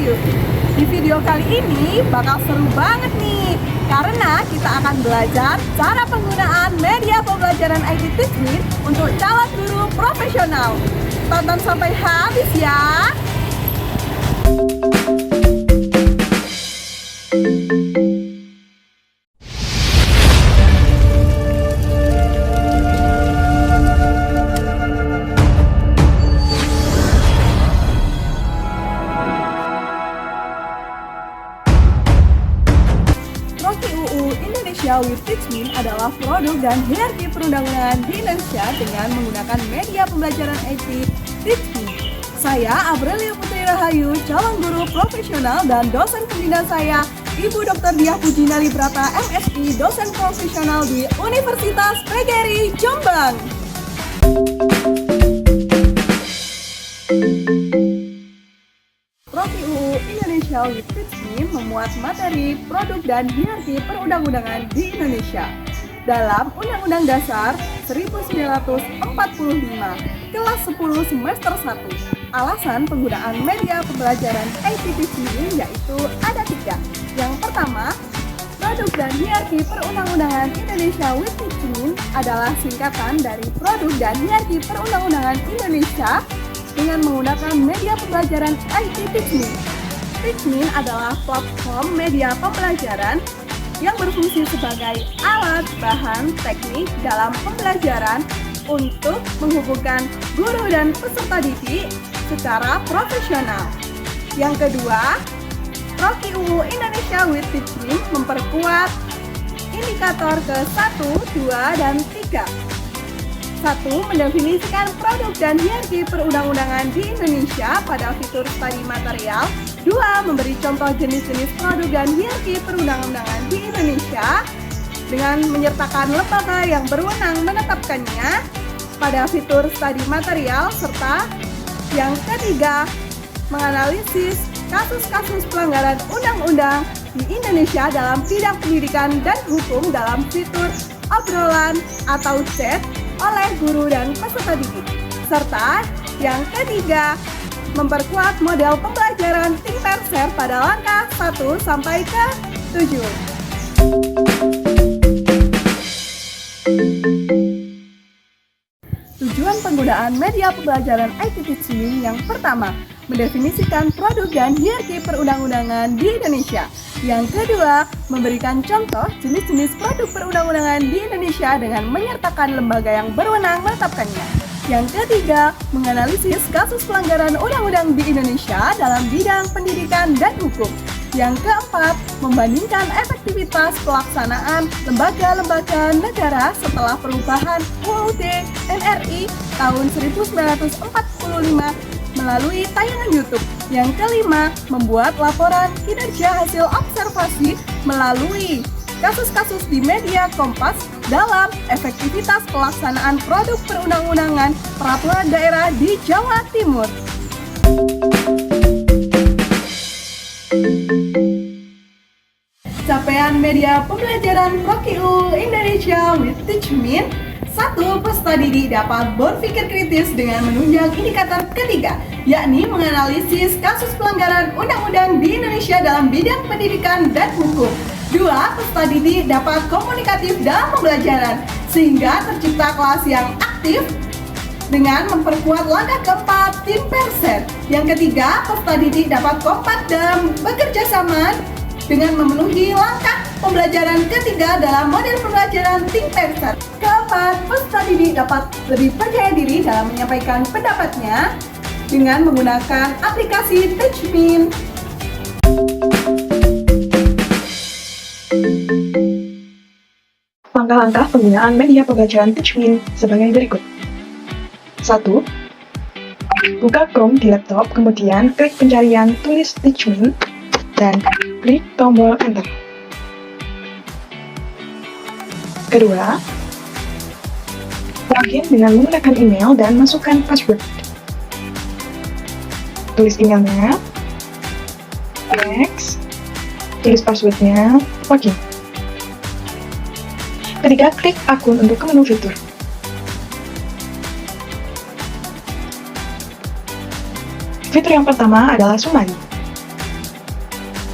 Rahayu. Di video kali ini bakal seru banget nih, karena kita akan belajar cara penggunaan media pembelajaran IT Teachmeet untuk calon guru profesional. Tonton sampai habis ya! Rocky UU Indonesia with Teachmeet adalah produk dan hierarki perundang-undangan di Indonesia dengan menggunakan media pembelajaran IT Teachmeet. Saya Aprilia Putri Rahayu, calon guru profesional dan dosen pembina saya, Ibu Dr. Diah Pujinali Brata, MSI, dosen profesional di Universitas PGRI Jombang. Rocky UU Indonesia with Teachmeet memuat materi, produk, dan hierarki perundang-undangan di Indonesia. Dalam Undang-Undang Dasar 1945, kelas 10 semester 1, alasan penggunaan media pembelajaran IT Teachmeet yaitu ada 3. Yang pertama, produk dan hierarki perundang-undangan Indonesia with Teachmeet adalah singkatan dari produk dan hierarki perundang-undangan Indonesia dengan menggunakan media pembelajaran IT Teachmeet. Teachmeet adalah platform media pembelajaran yang berfungsi sebagai alat bahan teknik dalam pembelajaran untuk menghubungkan guru dan peserta didik secara profesional. Yang kedua, Rocky UU Indonesia with Teachmeet memperkuat indikator ke-1, 2, dan 3. 1. Mendefinisikan produk dan hierarki perundang-undangan di Indonesia pada fitur studi material. 2. Memberi contoh jenis-jenis produk dan hierarki perundang-undangan di Indonesia dengan menyertakan lembaga yang berwenang menetapkannya pada fitur studi material. Serta yang ketiga, menganalisis kasus-kasus pelanggaran undang-undang di Indonesia dalam bidang pendidikan dan hukum dalam fitur obrolan atau chat oleh guru dan peserta didik. Serta yang ketiga, memperkuat model pembelajaran tim Perser pada langkah 1 sampai ke 7. Tujuan penggunaan media pembelajaran IT Teachmeet yang pertama, mendefinisikan produk dan hierarki perundang-undangan di Indonesia. Yang kedua, memberikan contoh jenis-jenis produk perundang-undangan di Indonesia dengan menyertakan lembaga yang berwenang menetapkannya. Yang ketiga, menganalisis kasus pelanggaran undang-undang di Indonesia dalam bidang pendidikan dan hukum. Yang keempat, membandingkan efektivitas pelaksanaan lembaga-lembaga negara setelah perubahan UUD NRI tahun 1945 melalui tayangan YouTube. Yang kelima, membuat laporan kinerja hasil observasi melalui kasus-kasus di media Kompas dalam efektivitas pelaksanaan produk perundang-undangan peraturan daerah di Jawa Timur. Capaian media pembelajaran Rocky UU Indonesia with Teachmeet. 1. Peserta didik dapat berpikir kritis dengan menunjang indikator ketiga, yakni menganalisis kasus pelanggaran undang-undang di Indonesia dalam bidang pendidikan dan hukum. 2. Peserta didik dapat komunikatif dalam pembelajaran, sehingga tercipta kelas yang aktif dengan memperkuat langkah keempat tim Perser. Yang ketiga, peserta didik dapat kompak dalam bekerja sama dengan memenuhi langkah pembelajaran ketiga dalam model pembelajaran tim Perser. Keempat, peserta didik dapat lebih percaya diri dalam menyampaikan pendapatnya dengan menggunakan aplikasi Teachmeet. Langkah-langkah penggunaan media pembelajaran Teachmeet sebagai berikut. 1. Buka Chrome di laptop, kemudian klik pencarian tulis Teachmeet dan klik tombol Enter. Kedua, login dengan menggunakan email dan masukkan password. Tulis emailnya, next, tulis passwordnya, login. Ketiga, klik akun untuk ke menu fitur. Fitur yang pertama adalah summary.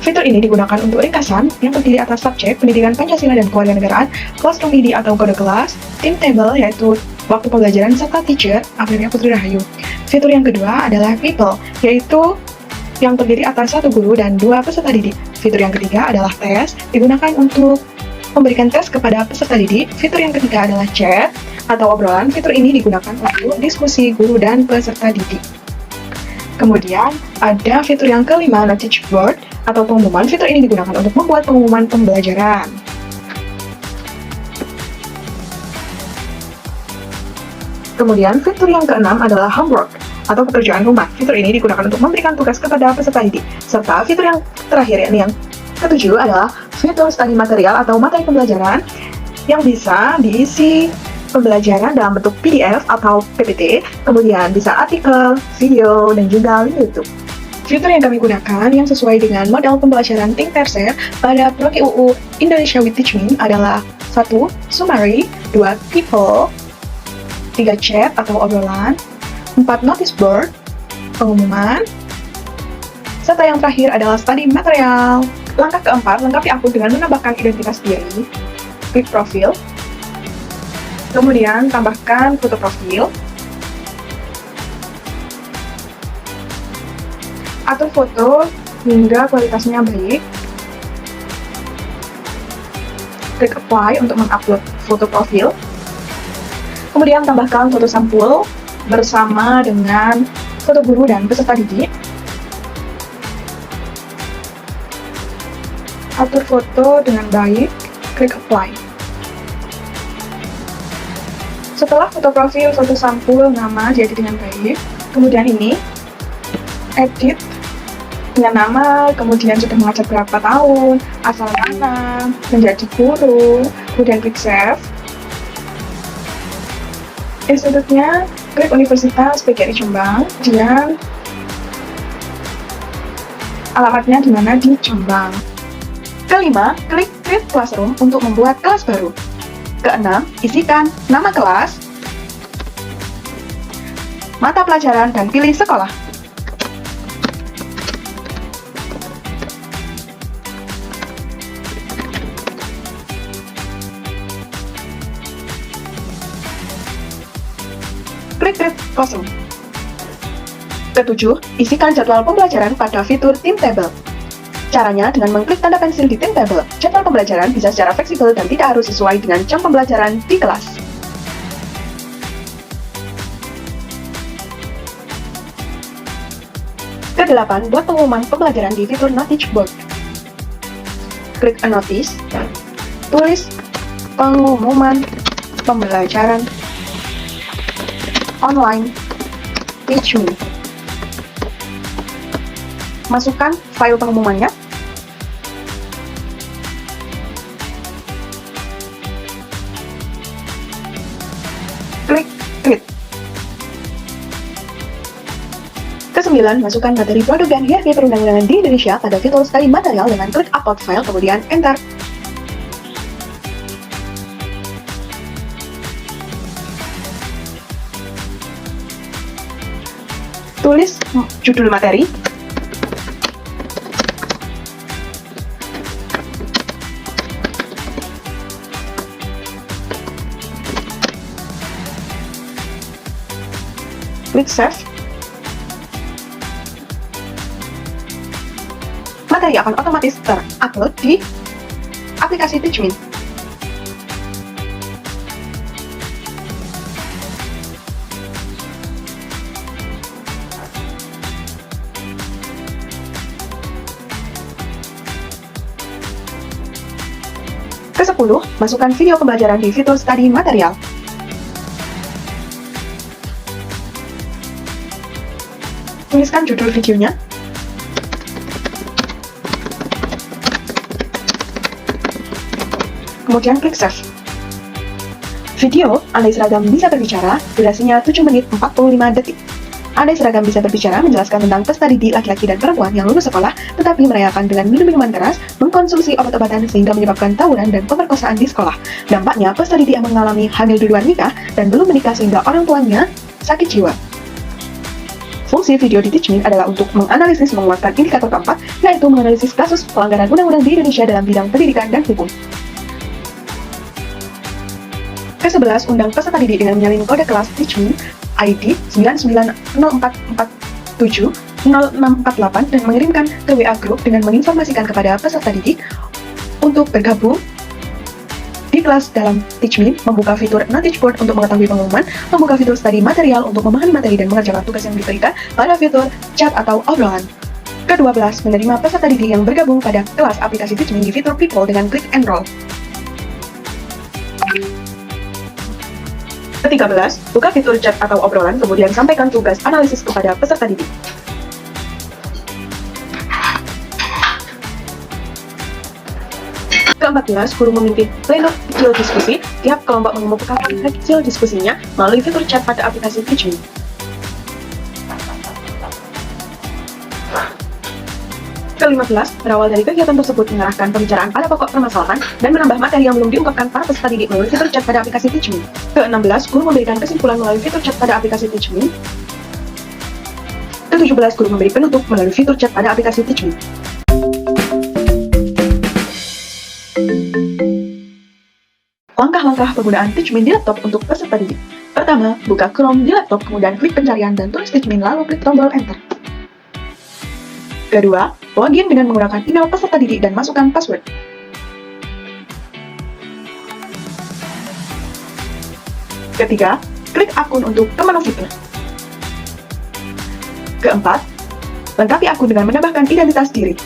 Fitur ini digunakan untuk ringkasan yang terdiri atas subjek, pendidikan Pancasila dan kewarganegaraan, classroom ID atau kode kelas, timetable yaitu waktu pembelajaran, serta teacher, Amelia Putri Rahayu. Fitur yang kedua adalah people, yaitu yang terdiri atas satu guru dan dua peserta didik. Fitur yang ketiga adalah tes, digunakan untuk memberikan tes kepada peserta didik. Fitur yang ketiga adalah chat atau obrolan. Fitur ini digunakan untuk diskusi guru dan peserta didik. Kemudian ada fitur yang kelima, notice board atau pengumuman. Fitur ini digunakan untuk membuat pengumuman pembelajaran. Kemudian fitur yang keenam adalah homework atau pekerjaan rumah. Fitur ini digunakan untuk memberikan tugas kepada peserta didik. Serta fitur yang terakhir, yakni yang ketujuh, adalah fitur study material atau materi pembelajaran yang bisa diisi pembelajaran dalam bentuk PDF atau PPT, kemudian bisa artikel, video, dan juga link YouTube. Fitur yang kami gunakan yang sesuai dengan model pembelajaran Think Terser pada Prodi UU Indonesia with Teachmin adalah 1. Summary, 2. People, 3. Chat atau obrolan, 4. Notice board, pengumuman, serta yang terakhir adalah study material. Langkah keempat, lengkapi akun dengan menambahkan identitas diri, klik profil, kemudian tambahkan foto profil, atur foto hingga kualitasnya baik, klik apply untuk mengupload foto profil, kemudian tambahkan foto sampul bersama dengan foto guru dan peserta didik. Atur foto dengan baik, klik apply. Setelah foto profil, foto sampul, nama jadi dengan baik, kemudian ini edit dengan nama, kemudian sudah mengajar berapa tahun, asal mana, menjadi guru, kemudian klik save. Institutnya klik Universitas PGRI Jombang, dan alamatnya di mana, di Jombang. Kelima, klik Create Classroom untuk membuat kelas baru. Keenam, isikan nama kelas, mata pelajaran, dan pilih sekolah. Klik Create Classroom. Ketujuh, isikan jadwal pembelajaran pada fitur Timetable. Caranya dengan mengklik tanda pensil di Timetable. Jadwal pembelajaran bisa secara fleksibel dan tidak harus sesuai dengan jam pembelajaran di kelas. Kedelapan, buat pengumuman pembelajaran di fitur Notice Board. Klik A Notice, tulis pengumuman pembelajaran online Teachmin. Masukkan file pengumumannya. Klik Create. Kesembilan, masukkan materi produk dan hierarki perundang-undangan di Indonesia pada fitur study material dengan klik upload file, kemudian enter. Tulis judul materi, klik save. Materi akan otomatis terupload di aplikasi Teachmin. Ke-10, masukkan video pembelajaran di fitur study material. Tuliskan judul videonya. Kemudian klik save. Video Andai Seragam Bisa Berbicara, durasinya 7 menit 45 detik. Andai Seragam Bisa Berbicara menjelaskan tentang peserta didik laki-laki dan perempuan yang lulus sekolah tetapi merayakan dengan minum minuman keras, mengkonsumsi obat-obatan sehingga menyebabkan tawuran dan pemerkosaan di sekolah. Dampaknya, peserta didik yang mengalami hamil di luar nikah dan belum menikah sehingga orang tuanya sakit jiwa. Fungsi video di Teachmin adalah untuk menganalisis menguatkan indikator keempat, yaitu menganalisis kasus pelanggaran undang-undang di Indonesia dalam bidang pendidikan dan hukum. Ke-11, undang peserta didik dengan menyalin kode kelas Teachmin ID 9904470648 dan mengirimkan ke WA Group dengan menginformasikan kepada peserta didik untuk bergabung di kelas dalam Teachmin, membuka fitur Notice Board untuk mengetahui pengumuman, membuka fitur study material untuk memahami materi dan mengerjakan tugas yang diberikan pada fitur chat atau obrolan. Ke-12, menerima peserta didik yang bergabung pada kelas aplikasi Teachmin di fitur People dengan klik Enroll. Ke-13, buka fitur chat atau obrolan, kemudian sampaikan tugas analisis kepada peserta didik. Ke-14, guru memimpin pleno kecil diskusi. Tiap kelompok mengemukakan kecil diskusinya melalui fitur chat pada aplikasi Teachmin. Ke-15, berawal dari kegiatan tersebut mengarahkan pembicaraan pada pokok permasalahan dan menambah materi yang belum diungkapkan para peserta didik melalui fitur chat pada aplikasi Teachmin. Ke-16, guru memberikan kesimpulan melalui fitur chat pada aplikasi Teachmin. Ke-17, guru memberi penutup melalui fitur chat pada aplikasi Teachmin. Langkah-langkah penggunaan Teachmin di laptop untuk peserta didik. Pertama, buka Chrome di laptop, kemudian klik pencarian dan tulis Teachmin, lalu klik tombol Enter. Kedua, login dengan menggunakan email peserta didik dan masukkan password. Ketiga, klik akun untuk ke menu fitur. Keempat, lengkapi akun dengan menambahkan identitas diri.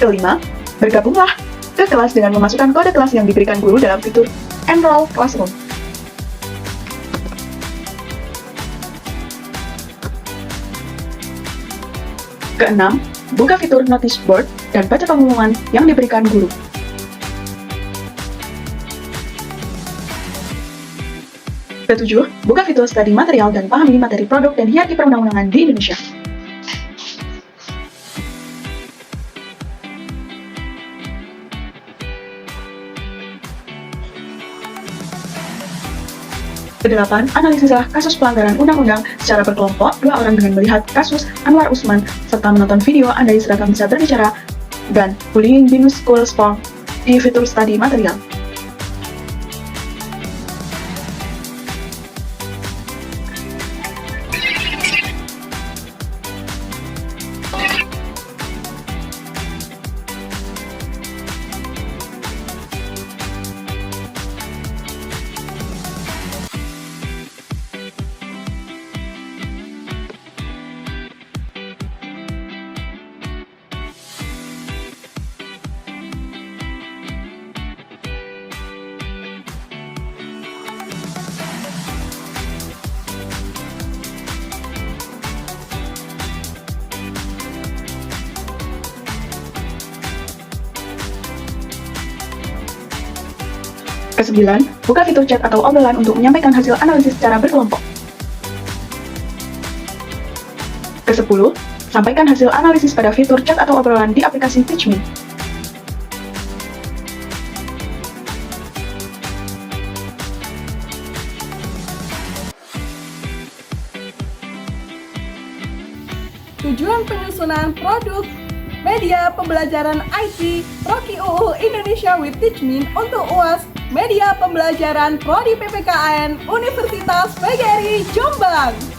Kelima, bergabunglah ke kelas dengan memasukkan kode kelas yang diberikan guru dalam fitur Enroll Classroom. Keenam, buka fitur Notice Board dan baca pengumuman yang diberikan guru. Ketujuh, buka fitur study material dan pahami materi produk dan hierarki perundang-undangan di Indonesia. Kedelapan, analisislah kasus pelanggaran undang-undang secara berkelompok, 2 orang dengan melihat kasus Anwar Usman, serta menonton video Andai Seragam Bisa Berbicara, dan Bullying di School Sport di fitur study material. Ke-9, buka fitur chat atau obrolan untuk menyampaikan hasil analisis secara berkelompok. Ke-10, sampaikan hasil analisis pada fitur chat atau obrolan di aplikasi Teachmin. Tujuan penyusunan produk media pembelajaran IT Rocky UU Indonesia with Teachmin untuk UAS Media Pembelajaran Prodi PPKN Universitas PGRI Jombang.